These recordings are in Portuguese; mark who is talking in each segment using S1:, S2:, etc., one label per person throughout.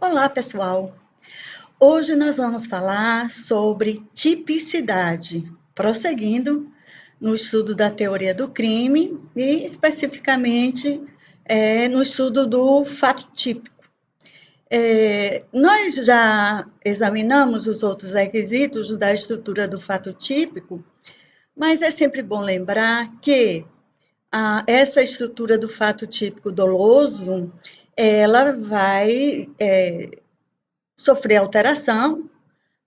S1: Olá, pessoal! Hoje nós vamos falar sobre tipicidade, prosseguindo no estudo da teoria do crime e, especificamente, no estudo do fato típico. Nós já examinamos os outros requisitos da estrutura do fato típico, mas é sempre bom lembrar que essa estrutura do fato típico doloso, ela vai sofrer alteração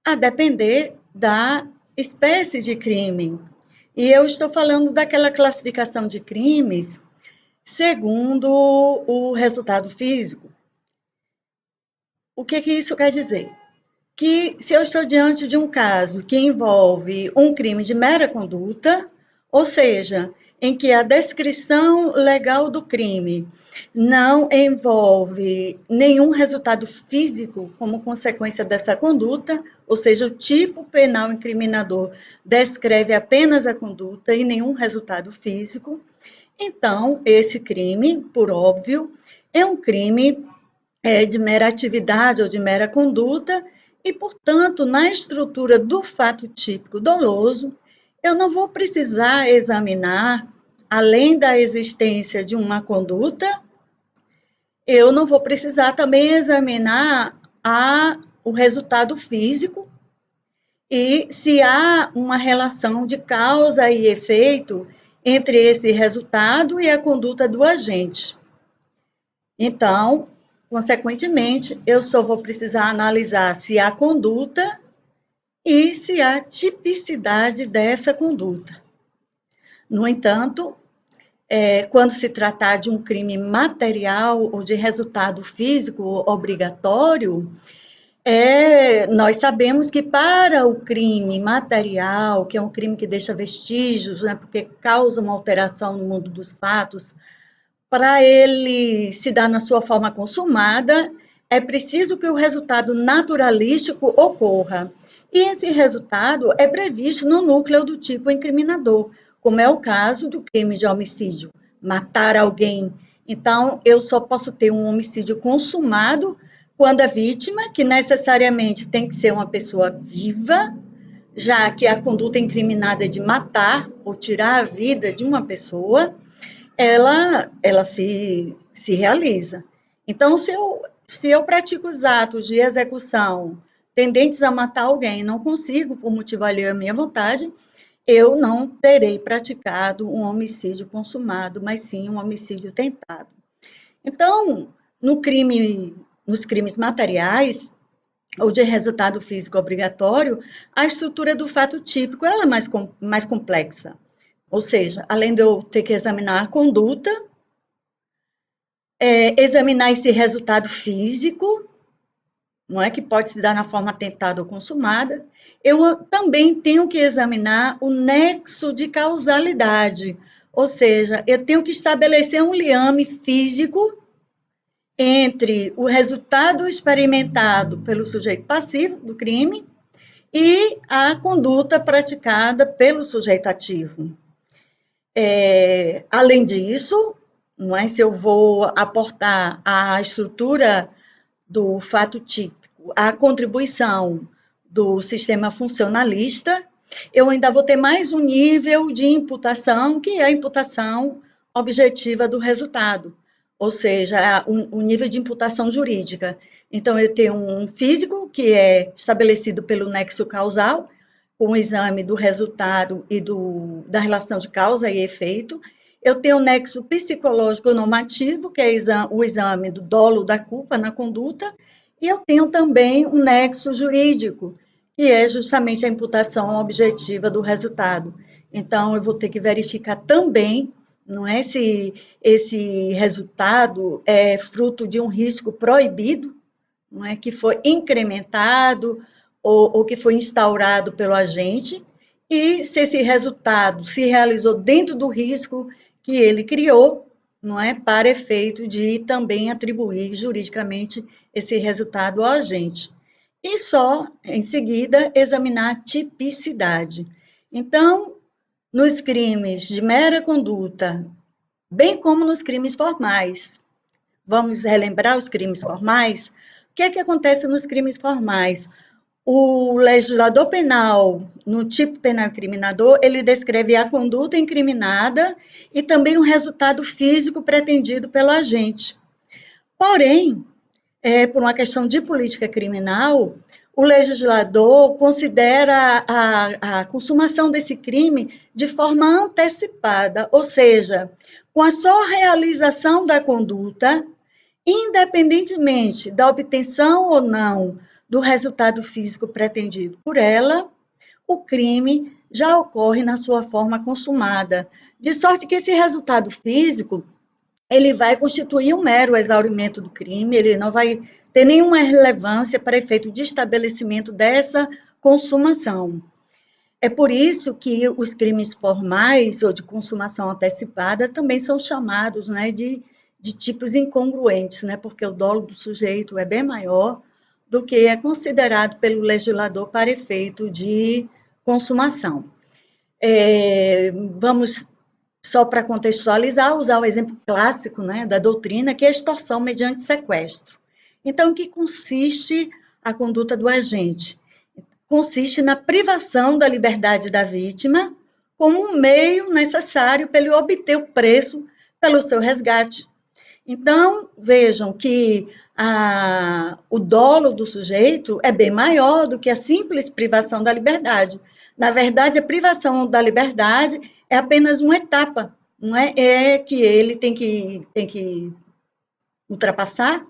S1: a depender da espécie de crime. E eu estou falando daquela classificação de crimes segundo o resultado físico. O que isso quer dizer? Que se eu estou diante de um caso que envolve um crime de mera conduta, ou seja, em que a descrição legal do crime não envolve nenhum resultado físico como consequência dessa conduta, ou seja, o tipo penal incriminador descreve apenas a conduta e nenhum resultado físico, então esse crime, por óbvio, é um crime de mera atividade ou de mera conduta, e, portanto, na estrutura do fato típico doloso, eu não vou precisar examinar, além da existência de uma conduta, eu não vou precisar também examinar o resultado físico e se há uma relação de causa e efeito entre esse resultado e a conduta do agente. Então, consequentemente, eu só vou precisar analisar se há conduta e se há tipicidade dessa conduta. No entanto, quando se tratar de um crime material ou de resultado físico obrigatório, nós sabemos que para o crime material, que é um crime que deixa vestígios, né, porque causa uma alteração no mundo dos fatos, para ele se dar na sua forma consumada, é preciso que o resultado naturalístico ocorra. E esse resultado é previsto no núcleo do tipo incriminador, como é o caso do crime de homicídio, matar alguém. Então, eu só posso ter um homicídio consumado quando a vítima, que necessariamente tem que ser uma pessoa viva, já que a conduta incriminada é de matar ou tirar a vida de uma pessoa, ela se realiza. Então, se eu pratico os atos de execução tendentes a matar alguém e não consigo, por motivo alheio à minha vontade, eu não terei praticado um homicídio consumado, mas sim um homicídio tentado. Então, nos crimes materiais, ou de resultado físico obrigatório, a estrutura do fato típico ela é mais complexa. Ou seja, além de eu ter que examinar a conduta, examinar esse resultado físico, não é que pode se dar na forma tentada ou consumada, eu também tenho que examinar o nexo de causalidade, ou seja, eu tenho que estabelecer um liame físico entre o resultado experimentado pelo sujeito passivo do crime e a conduta praticada pelo sujeito ativo. Além disso, não é, se eu vou aportar à estrutura do fato típico a contribuição do sistema funcionalista, eu ainda vou ter mais um nível de imputação, que é a imputação objetiva do resultado, ou seja, o nível de imputação jurídica. Então, eu tenho um físico, que é estabelecido pelo nexo causal, com o exame do resultado e da relação de causa e efeito. Eu tenho o nexo psicológico normativo, que é o exame do dolo da culpa na conduta, e eu tenho também um nexo jurídico, que é justamente a imputação objetiva do resultado. Então, eu vou ter que verificar também, não é, se esse resultado é fruto de um risco proibido, não é, que foi incrementado ou que foi instaurado pelo agente, e se esse resultado se realizou dentro do risco que ele criou, não é, para efeito de também atribuir juridicamente esse resultado ao agente. E só, em seguida, examinar a tipicidade. Então, nos crimes de mera conduta, bem como nos crimes formais, vamos relembrar os crimes formais, que é que acontece nos crimes formais? O legislador penal, no tipo penal incriminador, ele descreve a conduta incriminada e também o resultado físico pretendido pelo agente. Porém, por uma questão de política criminal, o legislador considera a consumação desse crime de forma antecipada, ou seja, com a só realização da conduta, independentemente da obtenção ou não do resultado físico pretendido por ela, o crime já ocorre na sua forma consumada, de sorte que esse resultado físico ele vai constituir um mero exaurimento do crime, ele não vai ter nenhuma relevância para efeito de estabelecimento dessa consumação. É por isso que os crimes formais ou de consumação antecipada também são chamados, né, de tipos incongruentes, né, porque o dolo do sujeito é bem maior do que é considerado pelo legislador para efeito de consumação. Vamos, só para contextualizar, usar o exemplo clássico, né, da doutrina, que é a extorsão mediante sequestro. Então, o que consiste a conduta do agente? Consiste na privação da liberdade da vítima como um meio necessário para ele obter o preço pelo seu resgate. Então, vejam que o dolo do sujeito é bem maior do que a simples privação da liberdade. Na verdade, a privação da liberdade é apenas uma etapa, não é? É que ele tem que ultrapassar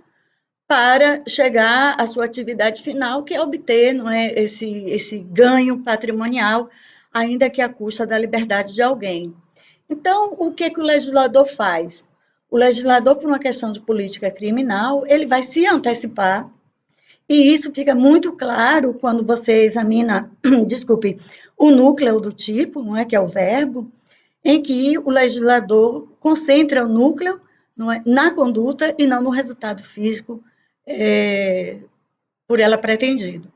S1: para chegar à sua atividade final, que é obter, não é, esse ganho patrimonial, ainda que à custa da liberdade de alguém. Então, o que o legislador faz? O legislador, por uma questão de política criminal, ele vai se antecipar, e isso fica muito claro quando você examina, desculpe, o núcleo do tipo, não é, que é o verbo, em que o legislador concentra o núcleo, não é, na conduta e não no resultado físico por ela pretendido.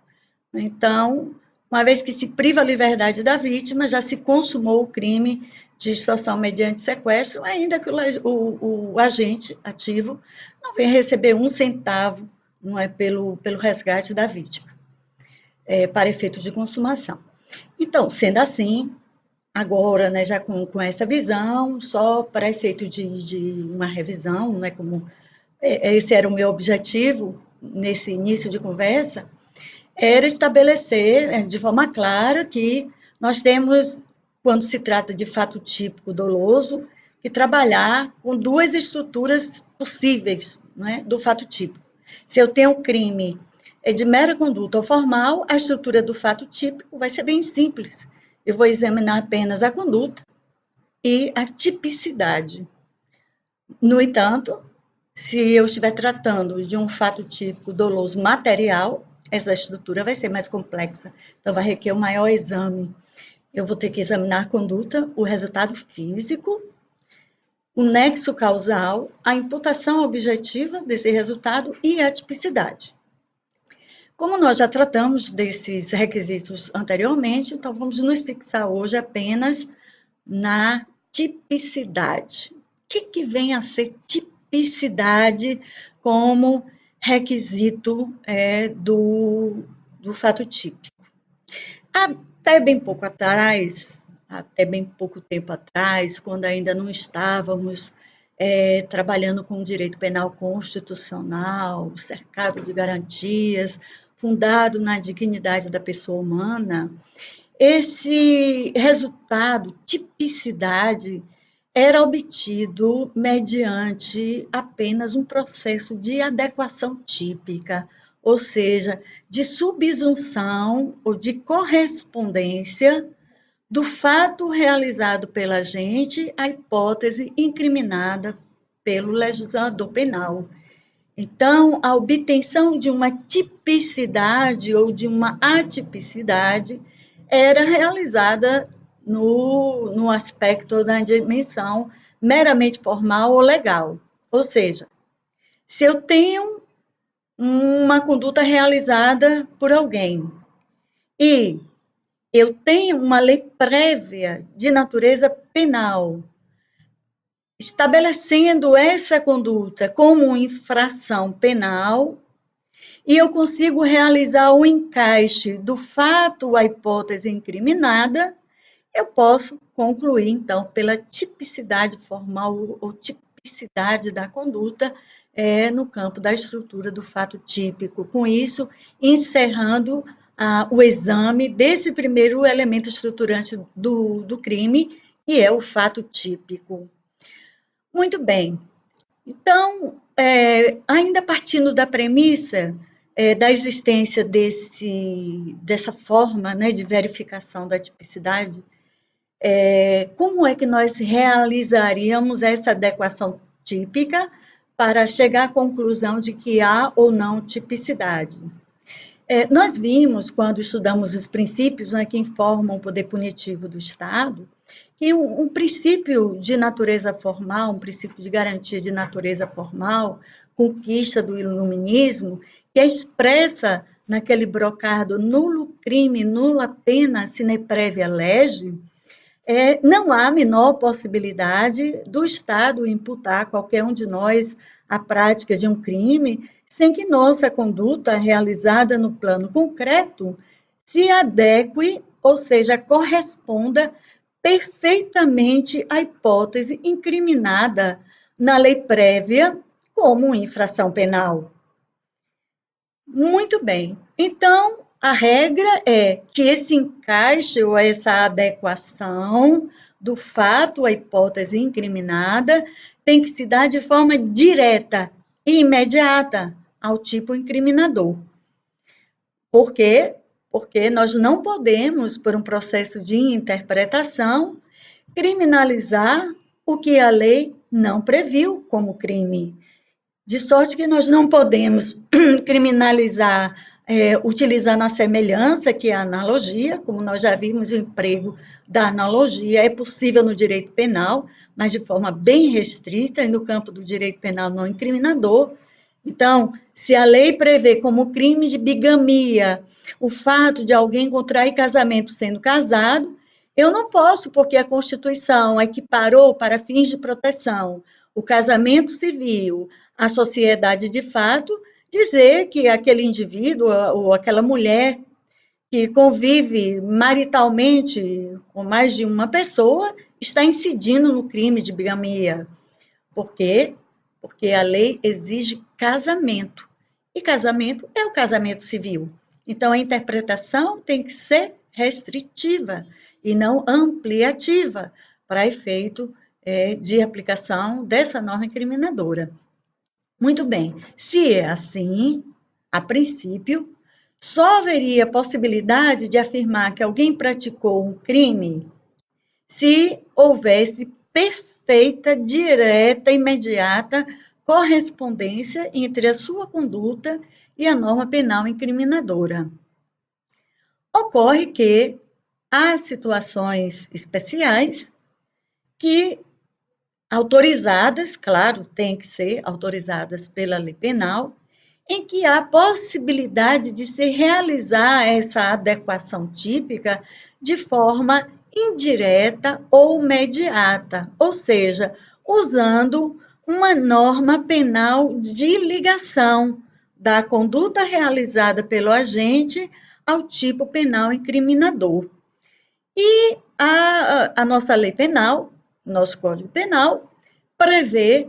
S1: Então, uma vez que se priva a liberdade da vítima, já se consumou o crime de extorsão mediante sequestro, ainda que o agente ativo não venha receber um centavo, não é, pelo resgate da vítima, para efeito de consumação. Então, sendo assim, agora, né, já com essa visão, só para efeito de uma revisão, né, como esse era o meu objetivo nesse início de conversa, era estabelecer de forma clara que nós temos, quando se trata de fato típico doloso, que trabalhar com duas estruturas possíveis, né, do fato típico. Se eu tenho um crime de mera conduta ou formal, a estrutura do fato típico vai ser bem simples. Eu vou examinar apenas a conduta e a tipicidade. No entanto, se eu estiver tratando de um fato típico doloso material, essa estrutura vai ser mais complexa, então vai requerer um maior exame. Eu vou ter que examinar a conduta, o resultado físico, o nexo causal, a imputação objetiva desse resultado e a tipicidade. Como nós já tratamos desses requisitos anteriormente, então vamos nos fixar hoje apenas na tipicidade. O que vem a ser tipicidade como requisito do fato típico? Até bem pouco atrás, até bem pouco tempo atrás, quando ainda não estávamos trabalhando com o direito penal constitucional, cercado de garantias, fundado na dignidade da pessoa humana, esse resultado, tipicidade, era obtido mediante apenas um processo de adequação típica, ou seja, de subsunção ou de correspondência do fato realizado pela gente à hipótese incriminada pelo legislador penal. Então, a obtenção de uma tipicidade ou de uma atipicidade era realizada no aspecto da dimensão meramente formal ou legal. Ou seja, se eu tenho uma conduta realizada por alguém e eu tenho uma lei prévia de natureza penal estabelecendo essa conduta como infração penal, e eu consigo realizar o encaixe do fato à hipótese incriminada, eu posso concluir, então, pela tipicidade formal ou tipicidade da conduta no campo da estrutura do fato típico. Com isso, encerrando o exame desse primeiro elemento estruturante do crime, que é o fato típico. Muito bem. Então, ainda partindo da premissa da existência dessa forma, né, de verificação da tipicidade, como é que nós realizaríamos essa adequação típica para chegar à conclusão de que há ou não tipicidade? Nós vimos, quando estudamos os princípios, né, que informam o poder punitivo do Estado, que um princípio de natureza formal, um princípio de garantia de natureza formal, conquista do iluminismo, que é expressa naquele brocado nulo crime, nula pena, sine previa lege, não há a menor possibilidade do Estado imputar a qualquer um de nós a prática de um crime sem que nossa conduta realizada no plano concreto se adeque, ou seja, corresponda perfeitamente à hipótese incriminada na lei prévia como infração penal. Muito bem. Então, a regra é que esse encaixe ou essa adequação do fato à hipótese incriminada tem que se dar de forma direta e imediata ao tipo incriminador. Por quê? Porque nós não podemos, por um processo de interpretação, criminalizar o que a lei não previu como crime. De sorte que nós não podemos criminalizar utilizando a semelhança, que é a analogia, como nós já vimos, o emprego da analogia é possível no direito penal, mas de forma bem restrita, e no campo do direito penal não incriminador. Então, se a lei prevê como crime de bigamia o fato de alguém contrair casamento sendo casado, eu não posso, porque a Constituição equiparou para fins de proteção o casamento civil à sociedade de fato, dizer que aquele indivíduo ou aquela mulher que convive maritalmente com mais de uma pessoa está incidindo no crime de bigamia. Por quê? Porque a lei exige casamento. E casamento é o casamento civil. Então, a interpretação tem que ser restritiva e não ampliativa, para efeito de aplicação dessa norma incriminadora. Muito bem, se é assim, a princípio, só haveria possibilidade de afirmar que alguém praticou um crime se houvesse perfeita, direta, imediata correspondência entre a sua conduta e a norma penal incriminadora. Ocorre que há situações especiais que, autorizadas, claro, tem que ser autorizadas pela lei penal, em que há possibilidade de se realizar essa adequação típica de forma indireta ou mediata, ou seja, usando uma norma penal de ligação da conduta realizada pelo agente ao tipo penal incriminador. E a nossa lei penal, nosso Código Penal, prevê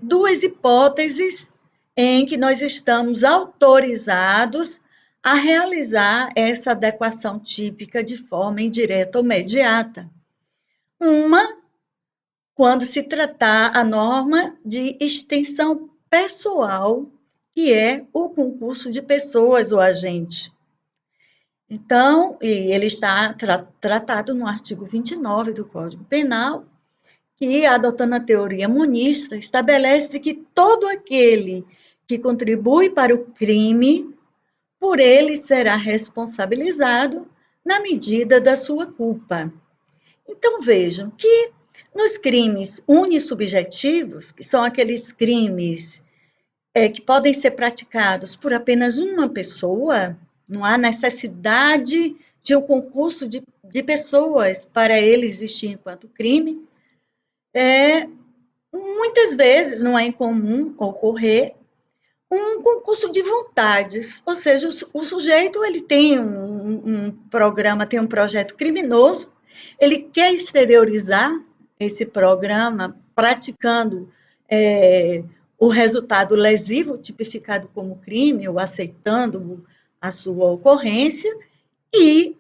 S1: duas hipóteses em que nós estamos autorizados a realizar essa adequação típica de forma indireta ou imediata. Uma, quando se tratar a norma de extensão pessoal, que é o concurso de pessoas ou agente. Então, e ele está tratado no artigo 29 do Código Penal, que, adotando a teoria monista, estabelece que todo aquele que contribui para o crime, por ele será responsabilizado na medida da sua culpa. Então, vejam que nos crimes unissubjetivos, que são aqueles crimes que podem ser praticados por apenas uma pessoa, não há necessidade de um concurso de pessoas para ele existir enquanto crime, muitas vezes não é incomum ocorrer um concurso de vontades, ou seja, o sujeito ele tem um programa, tem um projeto criminoso, ele quer exteriorizar esse programa praticando o resultado lesivo, tipificado como crime, ou aceitando a sua ocorrência, e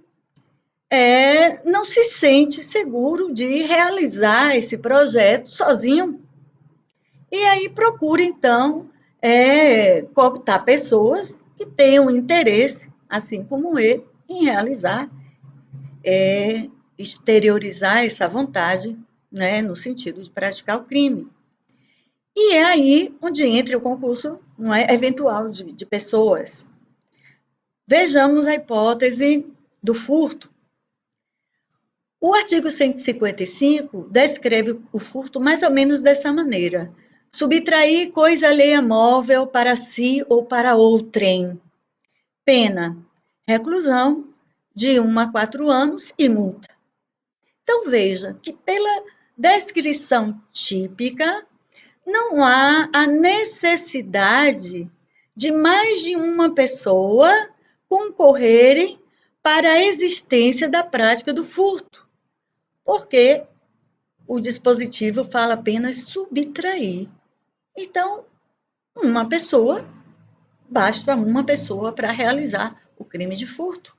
S1: não se sente seguro de realizar esse projeto sozinho. E aí procura, então, cooptar pessoas que tenham interesse, assim como ele, em realizar, exteriorizar essa vontade, né, no sentido de praticar o crime. E é aí onde entra o concurso, não é, eventual de pessoas. Vejamos a hipótese do furto. O artigo 155 descreve o furto mais ou menos dessa maneira: subtrair coisa alheia móvel para si ou para outrem. Pena: reclusão de 1 a 4 anos e multa. Então, veja que pela descrição típica, não há a necessidade de mais de uma pessoa concorrerem para a existência da prática do furto, porque o dispositivo fala apenas subtrair. Então, basta uma pessoa para realizar o crime de furto.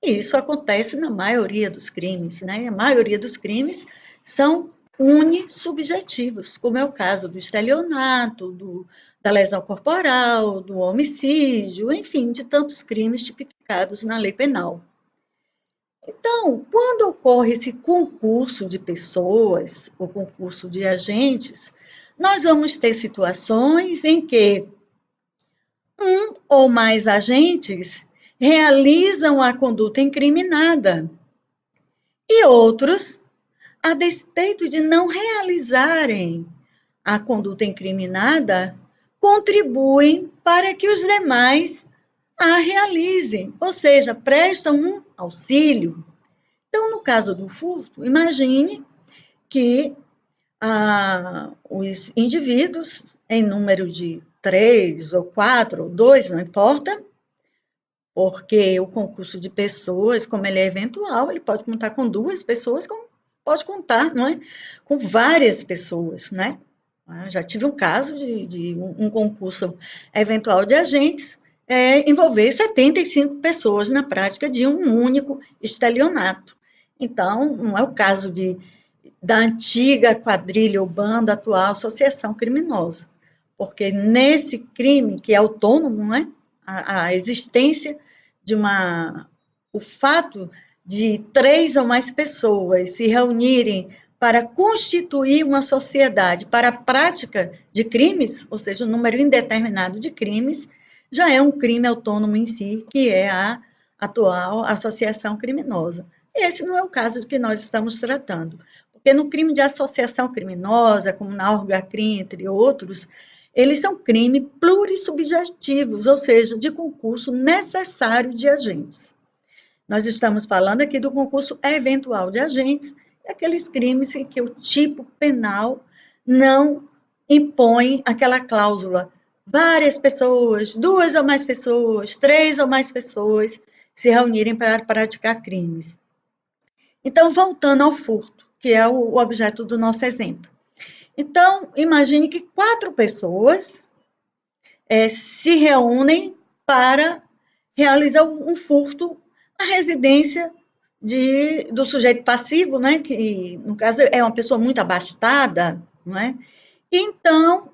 S1: E isso acontece na maioria dos crimes, né? A maioria dos crimes são unissubjetivos, como é o caso do estelionato, da lesão corporal, do homicídio, enfim, de tantos crimes tipificados na lei penal. Então, quando ocorre esse concurso de pessoas, o concurso de agentes, nós vamos ter situações em que um ou mais agentes realizam a conduta incriminada e outros, a despeito de não realizarem a conduta incriminada, contribuem para que os demais a realizem, ou seja, prestam um auxílio. Então, no caso do furto, imagine que os indivíduos, em número de 3 ou 4 ou 2, não importa, porque o concurso de pessoas, como ele é eventual, ele pode contar com 2 pessoas, como pode contar, não é? Com várias pessoas, né? Já tive um caso de um concurso eventual de agentes envolver 75 pessoas na prática de um único estelionato. Então, não é o caso da antiga quadrilha ou banda, atual associação criminosa, porque nesse crime que é autônomo, não é? A existência de o fato de 3 ou mais pessoas se reunirem para constituir uma sociedade para a prática de crimes, ou seja, um número indeterminado de crimes, já é um crime autônomo em si, que é a atual associação criminosa. Esse não é o caso que nós estamos tratando, porque no crime de associação criminosa, como na Orgacrim, entre outros, eles são crimes plurissubjetivos, ou seja, de concurso necessário de agentes. Nós estamos falando aqui do concurso eventual de agentes, aqueles crimes em que o tipo penal não impõe aquela cláusula. Várias pessoas, 2 ou mais pessoas, 3 ou mais pessoas se reunirem para praticar crimes. Então, voltando ao furto, que é o objeto do nosso exemplo. Então, imagine que 4 pessoas se reúnem para realizar um furto à residência do sujeito passivo, né, que, no caso, é uma pessoa muito abastada, não é? Então,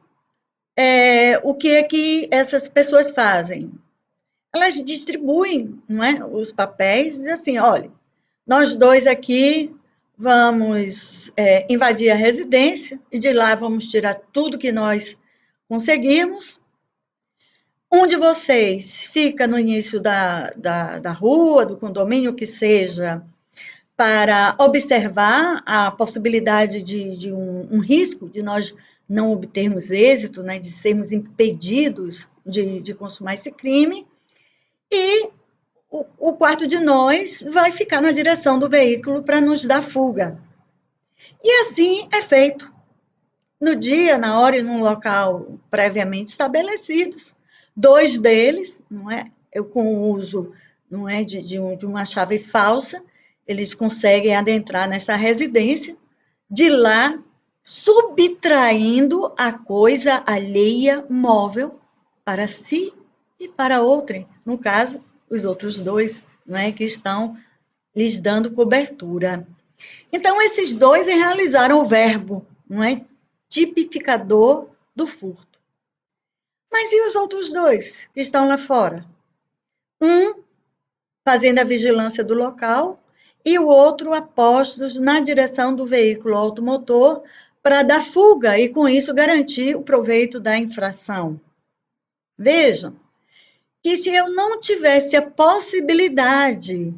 S1: o que é que essas pessoas fazem? Elas distribuem, não é, os papéis, dizem assim, olha, nós 2 aqui vamos invadir a residência e de lá vamos tirar tudo que nós conseguimos. Um de vocês fica no início da rua, do condomínio, que seja, para observar a possibilidade de um risco, de nós não obtermos êxito, né, de sermos impedidos de consumar esse crime, e o quarto de nós vai ficar na direção do veículo para nos dar fuga. E assim é feito. No dia, na hora e num local previamente estabelecidos, 2 deles, não é? Eu, com o uso, não é, de uma chave falsa, eles conseguem adentrar nessa residência, de lá subtraindo a coisa alheia móvel para si e para outrem, no caso, os outros dois, não é, que estão lhes dando cobertura. Então, esses dois realizaram o verbo, não é, tipificador do furto. Mas e os outros dois que estão lá fora? Um fazendo a vigilância do local e o outro a postos na direção do veículo automotor para dar fuga e, com isso, garantir o proveito da infração. Vejam que se eu não tivesse a possibilidade,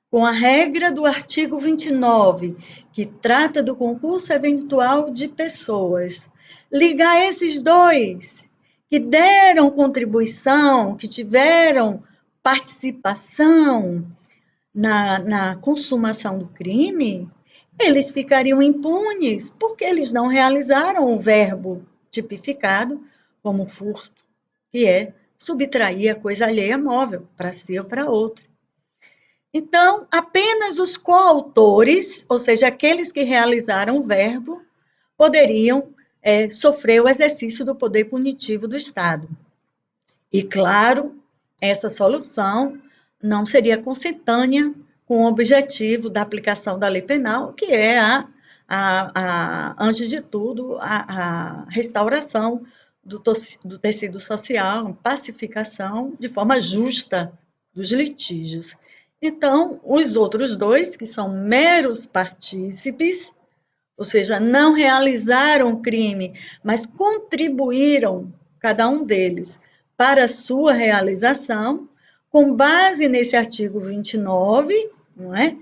S1: com a regra do artigo 29, que trata do concurso eventual de pessoas, ligar esses dois que deram contribuição, que tiveram participação na consumação do crime, eles ficariam impunes, porque eles não realizaram o verbo tipificado como furto, que é subtrair a coisa alheia móvel para si ou para outra. Então, apenas os coautores, ou seja, aqueles que realizaram o verbo, poderiam sofrer o exercício do poder punitivo do Estado. E, claro, essa solução não seria consentânea com o objetivo da aplicação da lei penal, que é, antes de tudo, a restauração do tecido social, pacificação de forma justa dos litígios. Então, os outros dois, que são meros partícipes, ou seja, não realizaram o crime, mas contribuíram, cada um deles, para a sua realização, com base nesse artigo 29, não é?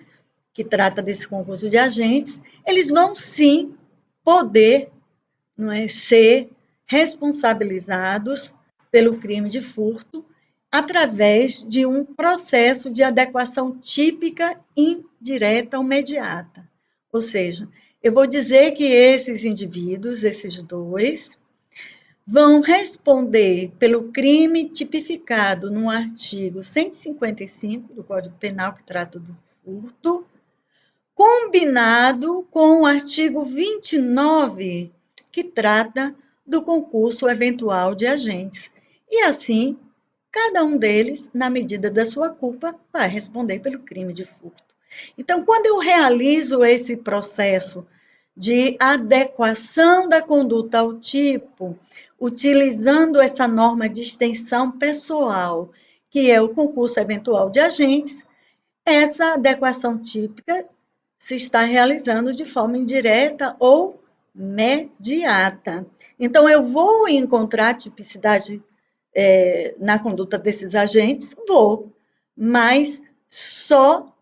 S1: Que trata desse concurso de agentes, eles vão sim poder, não é, ser responsabilizados pelo crime de furto através de um processo de adequação típica, indireta ou imediata. Ou seja, eu vou dizer que esses indivíduos, esses dois, vão responder pelo crime tipificado no artigo 155 do Código Penal, que trata do furto, combinado com o artigo 29, que trata do concurso eventual de agentes. E assim, cada um deles, na medida da sua culpa, vai responder pelo crime de furto. Então, quando eu realizo esse processo de adequação da conduta ao tipo, utilizando essa norma de extensão pessoal, que é o concurso eventual de agentes, essa adequação típica se está realizando de forma indireta ou mediata. Então, eu vou encontrar tipicidade na conduta desses agentes? Vou, mas só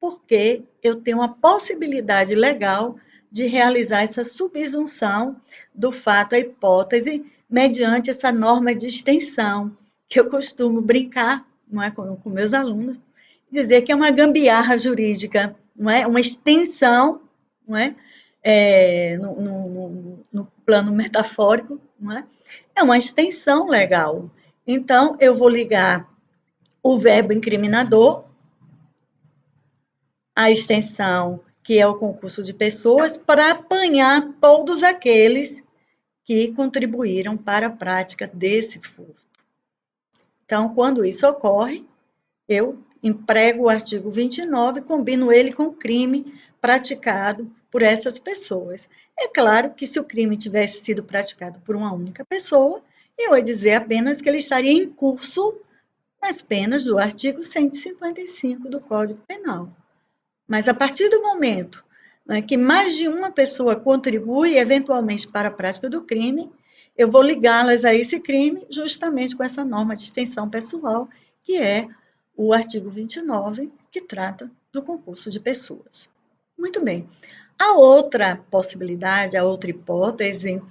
S1: porque eu tenho a possibilidade legal de realizar essa subsunção do fato à hipótese mediante essa norma de extensão, que eu costumo brincar, não é, com meus alunos, dizer que é uma gambiarra jurídica, não é, uma extensão, não é, no plano metafórico, não é, é uma extensão legal. Então, eu vou ligar o verbo incriminador, a extensão, que é o concurso de pessoas, para apanhar todos aqueles que contribuíram para a prática desse furto. Então, quando isso ocorre, eu emprego o artigo 29, combino ele com o crime praticado por essas pessoas. É claro que se o crime tivesse sido praticado por uma única pessoa, eu ia dizer apenas que ele estaria em curso nas penas do artigo 155 do Código Penal. Mas a partir do momento, né, que mais de uma pessoa contribui eventualmente para a prática do crime, eu vou ligá-las a esse crime justamente com essa norma de extensão pessoal, que é o artigo 29, que trata do concurso de pessoas. Muito bem. A outra possibilidade, a outra hipótese,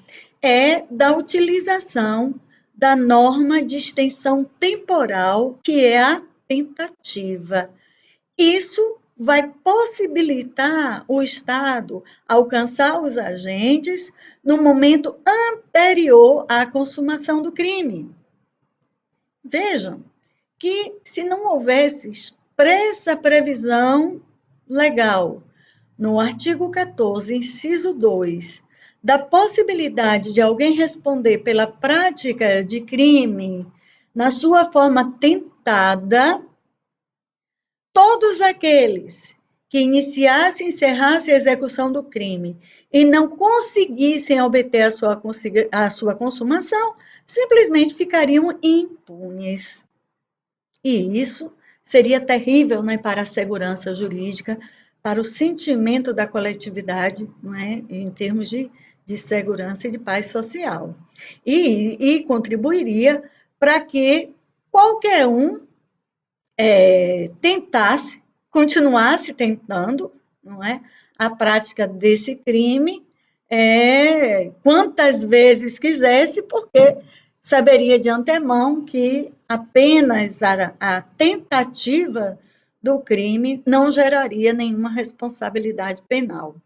S1: é da utilização da norma de extensão temporal, que é a tentativa. Isso vai possibilitar o Estado alcançar os agentes no momento anterior à consumação do crime. Vejam que se não houvesse expressa previsão legal no artigo 14, inciso 2, da possibilidade de alguém responder pela prática de crime na sua forma tentada, todos aqueles que iniciassem e encerrassem a execução do crime e não conseguissem obter a sua consumação, simplesmente ficariam impunes. E isso seria terrível, né, para a segurança jurídica, para o sentimento da coletividade, não é, em termos de segurança e de paz social. E contribuiria para que qualquer um tentasse, continuasse tentando, não é, a prática desse crime, quantas vezes quisesse, porque saberia de antemão que apenas a tentativa do crime não geraria nenhuma responsabilidade penal.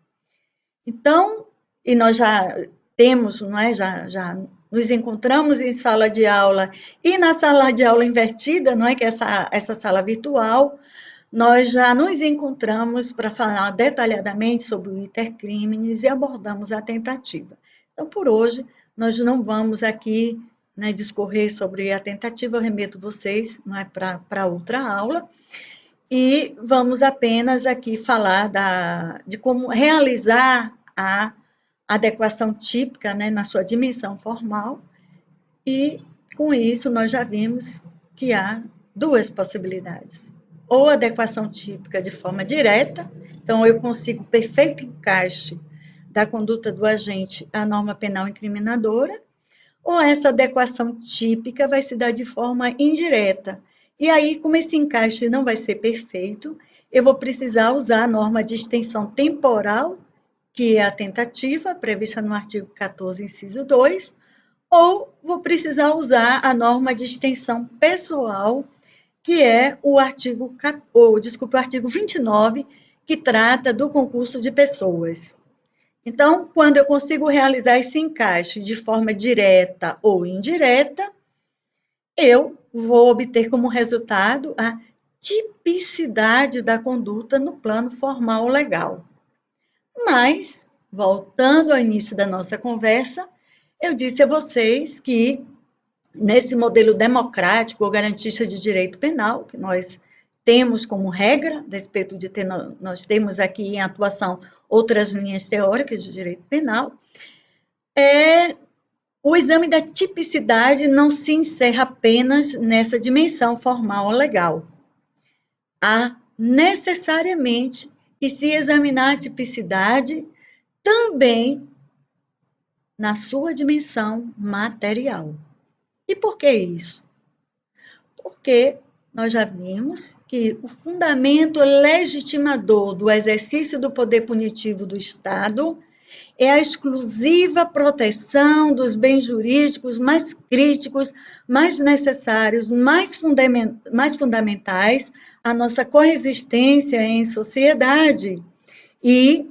S1: Então, e nós já temos, não é, já nos encontramos em sala de aula e na sala de aula invertida, não é, que é essa sala virtual, nós já nos encontramos para falar detalhadamente sobre o intercrimes e abordamos a tentativa. Então, por hoje, nós não vamos aqui, né, discorrer sobre a tentativa, eu remeto vocês, não é, para outra aula, e vamos apenas aqui falar de como realizar a adequação típica, né, na sua dimensão formal, e com isso nós já vimos que há duas possibilidades. Ou adequação típica de forma direta, então eu consigo perfeito encaixe da conduta do agente à norma penal incriminadora, ou essa adequação típica vai se dar de forma indireta. E aí, como esse encaixe não vai ser perfeito, eu vou precisar usar a norma de extensão temporal, que é a tentativa, prevista no artigo 14, inciso 2, ou vou precisar usar a norma de extensão pessoal, que é o artigo 29, que trata do concurso de pessoas. Então, quando eu consigo realizar esse encaixe de forma direta ou indireta, eu vou obter como resultado a tipicidade da conduta no plano formal legal. Mas, voltando ao início da nossa conversa, eu disse a vocês que, nesse modelo democrático ou garantista de direito penal, que nós temos como regra, a despeito de ter, nós temos aqui em atuação outras linhas teóricas de direito penal, o exame da tipicidade não se encerra apenas nessa dimensão formal ou legal. Há necessariamente que se examinar a tipicidade também na sua dimensão material. E por que isso? Porque nós já vimos que o fundamento legitimador do exercício do poder punitivo do Estado é a exclusiva proteção dos bens jurídicos mais críticos, mais necessários, mais fundamentais à nossa coexistência em sociedade. E,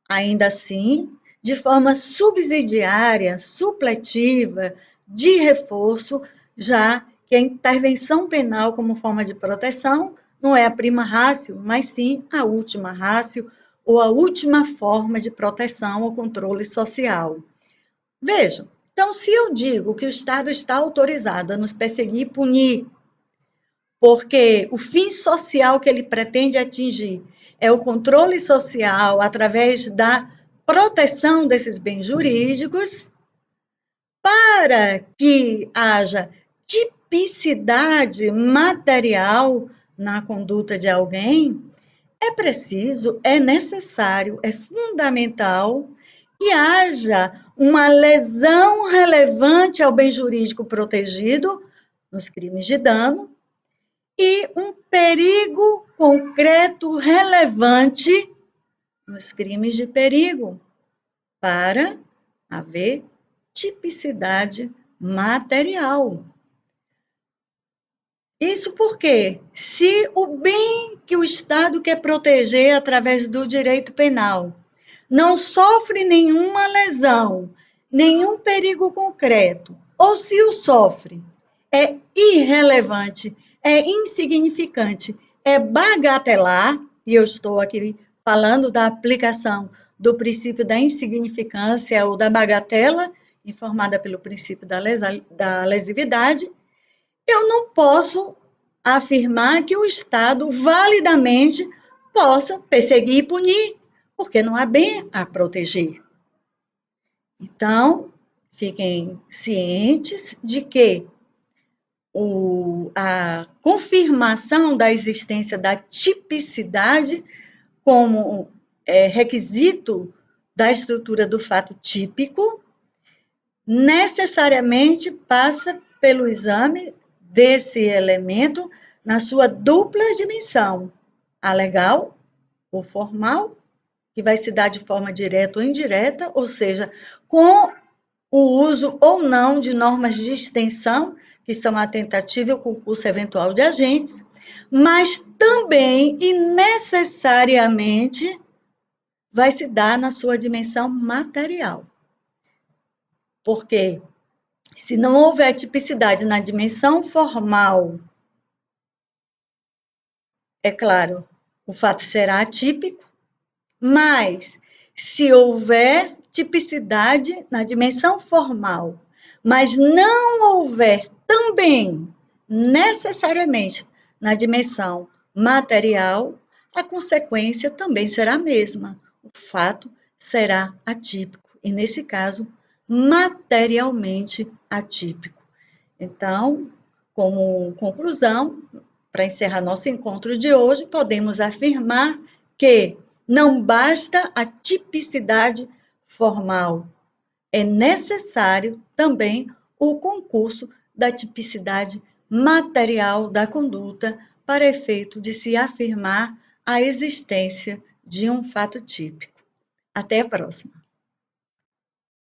S1: ainda assim, de forma subsidiária, supletiva, de reforço, já que a intervenção penal como forma de proteção não é a prima ratio, mas sim a última ratio, ou a última forma de proteção ou controle social. Vejam, então, se eu digo que o Estado está autorizado a nos perseguir e punir, porque o fim social que ele pretende atingir é o controle social através da proteção desses bens jurídicos, para que haja tipicidade material na conduta de alguém, é preciso, é necessário, é fundamental que haja uma lesão relevante ao bem jurídico protegido nos crimes de dano e um perigo concreto relevante nos crimes de perigo, para haver tipicidade material. Isso porque, se o bem que o Estado quer proteger através do direito penal não sofre nenhuma lesão, nenhum perigo concreto, ou se o sofre, é irrelevante, é insignificante, é bagatelar, e eu estou aqui falando da aplicação do princípio da insignificância ou da bagatela, informada pelo princípio da lesividade, eu não posso afirmar que o Estado validamente possa perseguir e punir, porque não há bem a proteger. Então, fiquem cientes de que a confirmação da existência da tipicidade como requisito da estrutura do fato típico necessariamente passa pelo exame desse elemento na sua dupla dimensão, a legal, ou formal, que vai se dar de forma direta ou indireta, ou seja, com o uso ou não de normas de extensão, que são a tentativa e o concurso eventual de agentes, mas também e necessariamente vai se dar na sua dimensão material. Porque se não houver tipicidade na dimensão formal, é claro, o fato será atípico, mas se houver tipicidade na dimensão formal, mas não houver também necessariamente na dimensão material, a consequência também será a mesma. O fato será atípico e, nesse caso, materialmente atípico. Então, como conclusão, para encerrar nosso encontro de hoje, podemos afirmar que não basta a tipicidade formal, é necessário também o concurso da tipicidade material da conduta para efeito de se afirmar a existência de um fato típico. Até a próxima.